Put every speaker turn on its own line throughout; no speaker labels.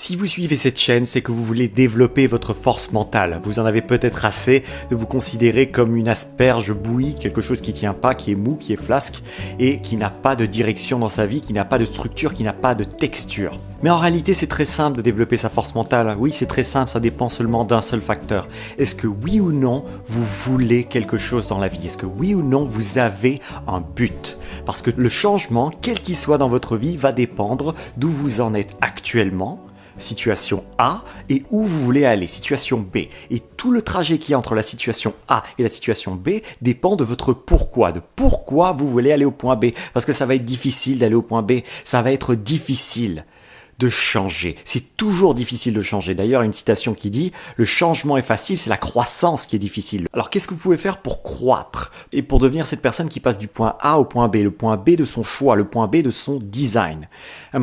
Si vous suivez cette chaîne, c'est que vous voulez développer votre force mentale. Vous en avez peut-être assez de vous considérer comme une asperge bouillie, quelque chose qui tient pas, qui est mou, qui est flasque et qui n'a pas de direction dans sa vie, qui n'a pas de structure, qui n'a pas de texture. Mais en réalité, c'est très simple de développer sa force mentale. Oui, c'est très simple, ça dépend seulement d'un seul facteur. Est-ce que oui ou non, vous voulez quelque chose dans la vie? Est-ce que oui ou non, vous avez un but? Parce que le changement, quel qu'il soit dans votre vie, va dépendre d'où vous en êtes actuellement, situation A, et où vous voulez aller, situation B. Et tout le trajet qui est entre la situation A et la situation B dépend de votre pourquoi, de pourquoi vous voulez aller au point B. Parce que ça va être difficile d'aller au point B, ça va être difficile de changer. C'est toujours difficile de changer. D'ailleurs, il y a une citation qui dit « Le changement est facile, c'est la croissance qui est difficile ». Alors, qu'est-ce que vous pouvez faire pour croître et pour devenir cette personne qui passe du point A au point B, le point B de son choix, le point B de son design?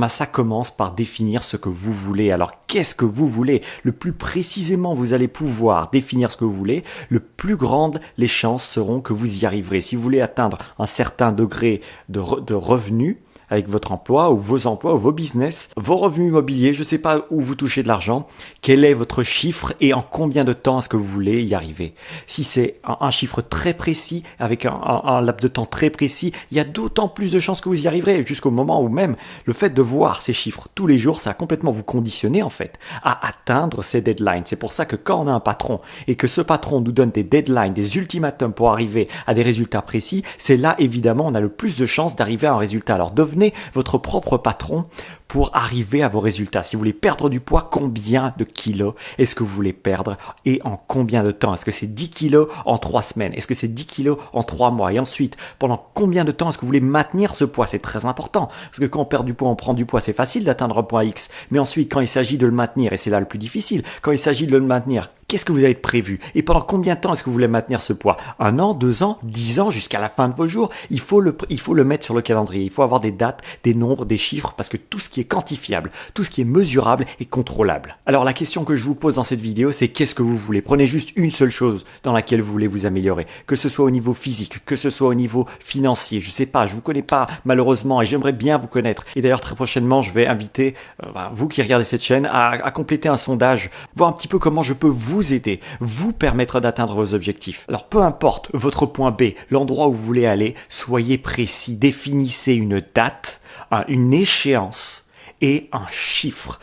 Ça commence par définir ce que vous voulez. Alors, qu'est-ce que vous voulez? Le plus précisément vous allez pouvoir définir ce que vous voulez, le plus grandes les chances seront que vous y arriverez. Si vous voulez atteindre un certain degré de revenus, avec votre emploi ou vos emplois ou vos business, vos revenus immobiliers, je ne sais pas où vous touchez de l'argent, quel est votre chiffre et en combien de temps est-ce que vous voulez y arriver. Si c'est un chiffre très précis, avec un laps de temps très précis, il y a d'autant plus de chances que vous y arriverez, jusqu'au moment où même le fait de voir ces chiffres tous les jours, ça va complètement vous conditionner en fait à atteindre ces deadlines. C'est pour ça que quand on a un patron et que ce patron nous donne des deadlines, des ultimatums pour arriver à des résultats précis, c'est là évidemment on a le plus de chances d'arriver à un résultat. Alors devenez votre propre patron pour arriver à vos résultats. Si vous voulez perdre du poids, combien de kilos est-ce que vous voulez perdre et en combien de temps? Est-ce que c'est 10 kilos en 3 semaines? Est-ce que c'est 10 kilos en 3 mois? Et ensuite, pendant combien de temps est-ce que vous voulez maintenir ce poids? C'est très important. Parce que quand on perd du poids, on prend du poids, c'est facile d'atteindre un point X. Mais ensuite, quand il s'agit de le maintenir, et c'est là le plus difficile, quand il s'agit de le maintenir, qu'est-ce que vous avez prévu? Et pendant combien de temps est-ce que vous voulez maintenir ce poids? 1 an, 2 ans, 10 ans, jusqu'à la fin de vos jours? Il faut le mettre sur le calendrier. Il faut avoir des dates, des nombres, des chiffres, parce que tout ce qui est quantifiable, tout ce qui est mesurable est contrôlable. Alors la question que je vous pose dans cette vidéo, c'est qu'est-ce que vous voulez? Prenez juste une seule chose dans laquelle vous voulez vous améliorer. Que ce soit au niveau physique, que ce soit au niveau financier. Je sais pas, je vous connais pas malheureusement et j'aimerais bien vous connaître. Et d'ailleurs très prochainement, je vais inviter vous qui regardez cette chaîne à compléter un sondage, voir un petit peu comment je peux vous aider, vous permettre d'atteindre vos objectifs. Alors peu importe votre point B, l'endroit où vous voulez aller, soyez précis, définissez une date, une échéance et un chiffre.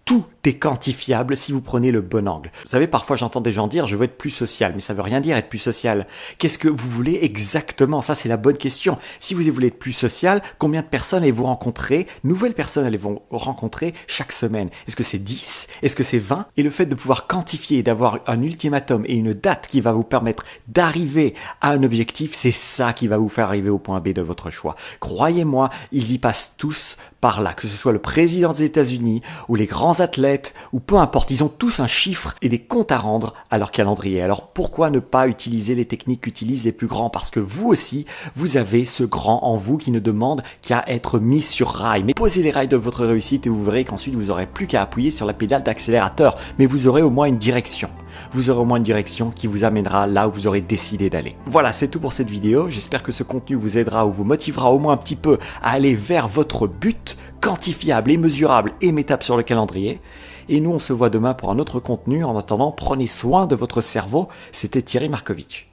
Tout est quantifiable si vous prenez le bon angle. Vous savez, parfois j'entends des gens dire « je veux être plus social », mais ça veut rien dire être plus social. Qu'est-ce que vous voulez exactement? Ça, c'est la bonne question. Si vous voulez être plus social, combien de personnes allez-vous rencontrer? Nouvelles personnes allez-vous rencontrer chaque semaine? Est-ce que c'est 10? Est-ce que c'est 20? Et le fait de pouvoir quantifier et d'avoir un ultimatum et une date qui va vous permettre d'arriver à un objectif, c'est ça qui va vous faire arriver au point B de votre choix. Croyez-moi, ils y passent tous par là, que ce soit le président des États-Unis ou les grands athlètes ou peu importe, ils ont tous un chiffre et des comptes à rendre à leur calendrier. Alors pourquoi ne pas utiliser les techniques qu'utilisent les plus grands? Parce que vous aussi, vous avez ce grand en vous qui ne demande qu'à être mis sur rail. Mais posez les rails de votre réussite et vous verrez qu'ensuite vous n'aurez plus qu'à appuyer sur la pédale d'accélérateur. Mais vous aurez au moins une direction. Vous aurez au moins une direction qui vous amènera là où vous aurez décidé d'aller. Voilà, c'est tout pour cette vidéo. J'espère que ce contenu vous aidera ou vous motivera au moins un petit peu à aller vers votre but quantifiable et mesurable et mettable sur le calendrier. Et nous, on se voit demain pour un autre contenu. En attendant, prenez soin de votre cerveau. C'était Thierry Markovitch.